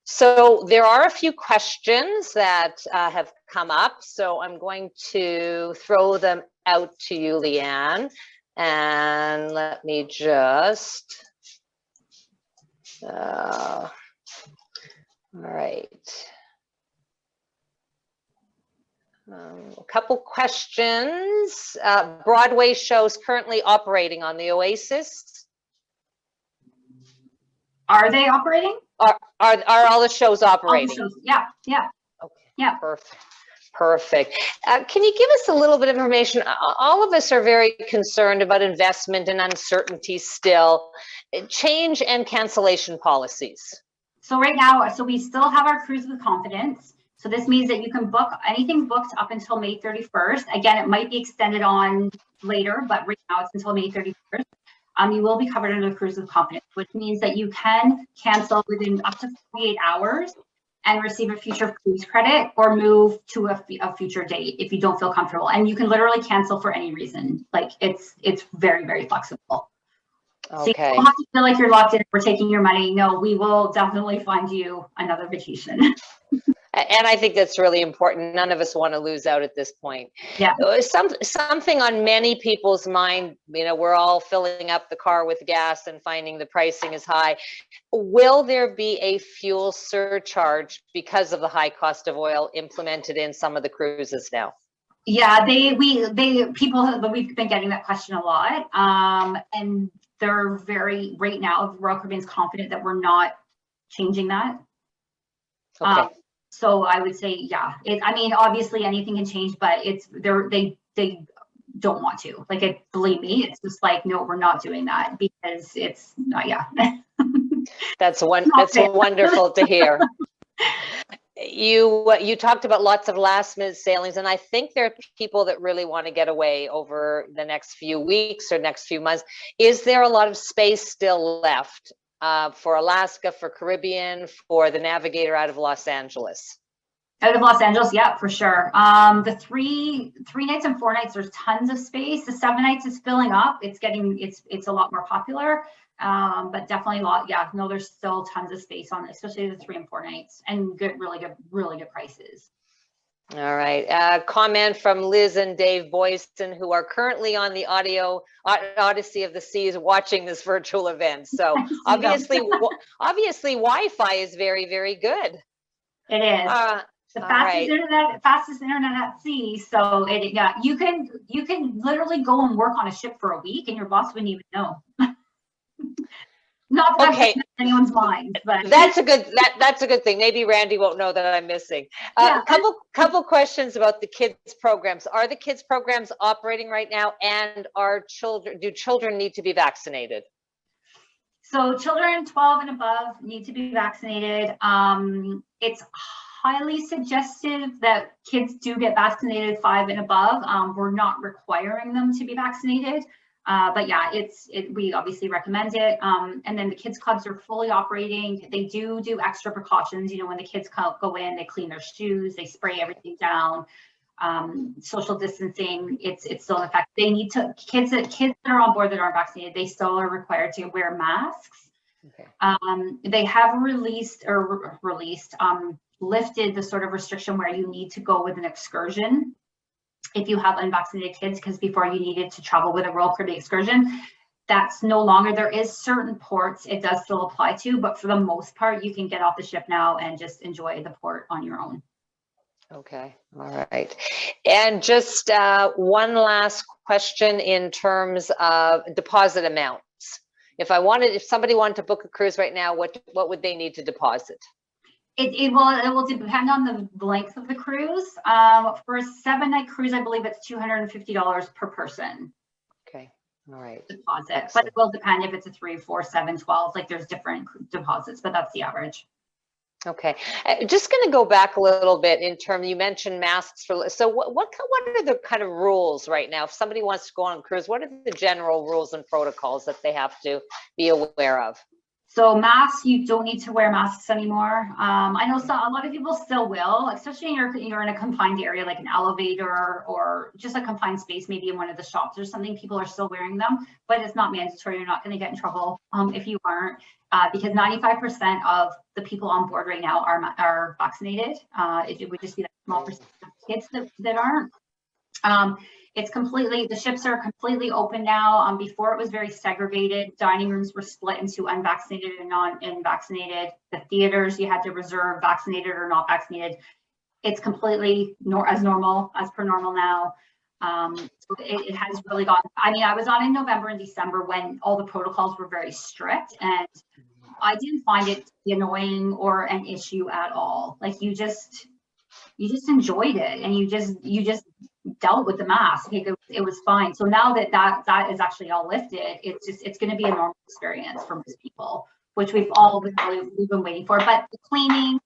So there are a few questions that have come up. So I'm going to throw them out to you, Leanne. And let me just, all right. A couple questions. Broadway shows currently operating on the Oasis. Are they operating? Are all the shows operating? All the shows. Yeah, yeah. Okay. Yeah. Perfect. Perfect. Can you give us a little bit of information? All of us are very concerned about investment and uncertainty still. Change and cancellation policies. So right now, so we still have our cruise with confidence. So this means that you can book anything booked up until May 31st. Again, it might be extended on later, but right now it's until May 31st. You will be covered under the cruise with confidence, which means that you can cancel within up to 48 hours and receive a future cruise credit or move to a future date if you don't feel comfortable. And you can literally cancel for any reason. Like it's very, very flexible. Okay. So you don't have to feel like you're locked in. We're taking your money. No, we will definitely find you another vacation. And I think that's really important. None of us want to lose out at this point. Yeah. Something on many people's mind, we're all filling up the car with gas and finding the pricing is high. Will there be a fuel surcharge because of the high cost of oil implemented in some of the cruises now? Yeah, we've been getting that question a lot. And they're right now, Royal Caribbean's confident that we're not changing that. Okay. So I would say, yeah, obviously anything can change, but they don't want to. Believe me, it's just like, no, we're not doing that because it's not, yeah. That's wonderful to hear. You talked about lots of last minute sailings, and I think there are people that really want to get away over the next few weeks or next few months. Is there a lot of space still left for Alaska, for Caribbean, for the Navigator out of Los Angeles? Out of Los Angeles, yeah, for sure. The three nights and 4 nights, there's tons of space. The 7 nights is filling up. It's a lot more popular, but definitely there's still tons of space on it, especially the 3 and 4 nights, and really good prices. All right. Comment from Liz and Dave Boyston, who are currently on the Odyssey of the Seas watching this virtual event. So obviously Wi-Fi is very, very good. It is. The fastest internet at sea. So you can literally go and work on a ship for a week and your boss wouldn't even know. Not that that's anyone's mind, but that's a good thing. Maybe Randy won't know that I'm missing. Couple questions about the kids programs. Are the kids programs operating right now, and do children need to be vaccinated? So children 12 and above need to be vaccinated. It's highly suggestive that kids do get vaccinated 5 and above. We're not requiring them to be vaccinated. But yeah, we obviously recommend it. And then the kids clubs are fully operating. They do extra precautions. When the kids go in, they clean their shoes, they spray everything down. Social distancing, it's still in effect. They need to, kids that are on board that aren't vaccinated, they still are required to wear masks. Okay. They have lifted the sort of restriction where you need to go with an excursion if you have unvaccinated kids, because before you needed to travel with a Royal Caribbean excursion. That's no longer. There is certain ports it does still apply to, but for the most part, you can get off the ship now and just enjoy the port on your own. Okay, all right. And just one last question in terms of deposit amounts. If somebody wanted to book a cruise right now, what would they need to deposit? It will depend on the length of the cruise. For a 7-night cruise, I believe it's $250 per person. Okay. All right. deposit, but Excellent. it will depend if it's a 3, 4, 7, 12, like there's different deposits, but that's the average. Okay, just going to go back a little bit in terms, you mentioned masks for, so what are the kind of rules right now? If somebody wants to go on a cruise, what are the general rules and protocols that they have to be aware of? So masks, you don't need to wear masks anymore. I know a lot of people still will, especially you're in a confined area like an elevator or just a confined space, maybe in one of the shops or something. People are still wearing them, but it's not mandatory. You're not going to get in trouble if you aren't, because 95% of the people on board right now are vaccinated. It would just be that small percentage of kids that aren't. It's completely, the ships are completely open now. Before it was very segregated. Dining rooms were split into unvaccinated and non-vaccinated. The theaters, you had to reserve vaccinated or not vaccinated. It's completely as per normal now. So it has really gone. I mean, I was on in November and December when all the protocols were very strict, and I didn't find it to be annoying or an issue at all. Like you just enjoyed it, and you just dealt with the mask. It was fine. So now that is actually all lifted, it's going to be a normal experience for most people, which we've been waiting for. But the cleaning,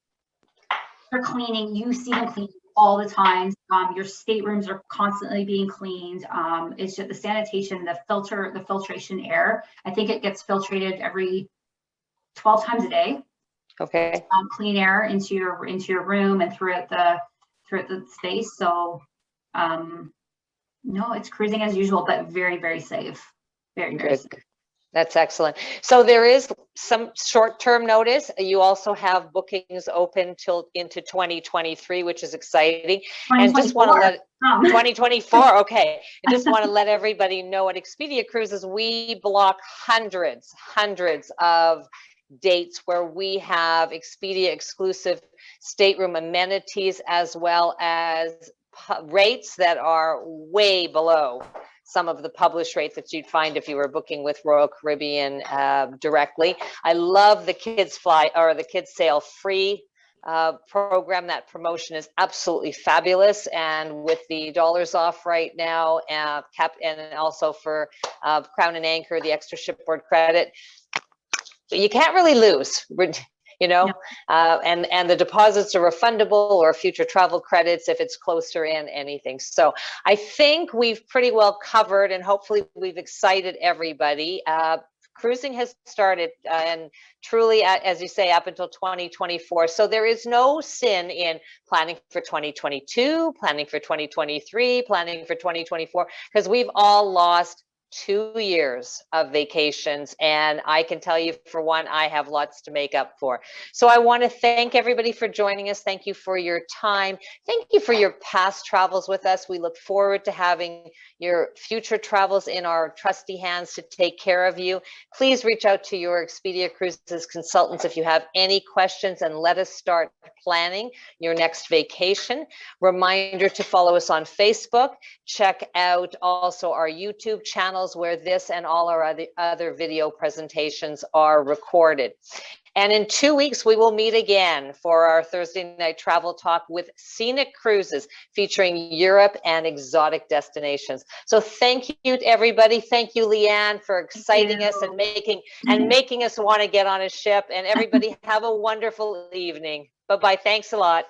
you see them clean all the time. Your staterooms are constantly being cleaned. It's just the sanitation, the filtration air. I think it gets filtrated every 12 times a day. Okay. Clean air into your room and throughout the space. So no, it's cruising as usual, but very, very safe. Very, very safe. That's excellent. So there is some short-term notice. You also have bookings open into 2023, which is exciting. And just want to let 2024. Okay. I just want to let everybody know at Expedia Cruises, we block hundreds of dates where we have Expedia exclusive stateroom amenities, as well as rates that are way below some of the published rates that you'd find if you were booking with Royal Caribbean directly. I love the kids sail free program. That promotion is absolutely fabulous, and with the dollars off right now, and also for Crown and Anchor, the extra shipboard credit, you can't really lose. No. And the deposits are refundable, or future travel credits if it's closer in, anything. So I think we've pretty well covered, and hopefully we've excited everybody. Cruising has started, and truly, as you say, up until 2024. So there is no sin in planning for 2022, planning for 2023, planning for 2024, because we've all lost 2 years of vacations, and I can tell you, for one, I have lots to make up for. So I want to thank everybody for joining us. Thank you for your time. Thank you for your past travels with us. We look forward to having your future travels in our trusty hands to take care of you. Please reach out to your Expedia Cruises consultants if you have any questions, and let us start planning your next vacation. Reminder to follow us on Facebook. Check out also our YouTube channels, where this and all our other video presentations are recorded. And in 2 weeks, we will meet again for our Thursday night travel talk with Scenic Cruises, featuring Europe and exotic destinations. So thank you to everybody. Thank you, Leanne, for exciting us and making us want to get on a ship. And everybody have a wonderful evening. Bye-bye. Thanks a lot.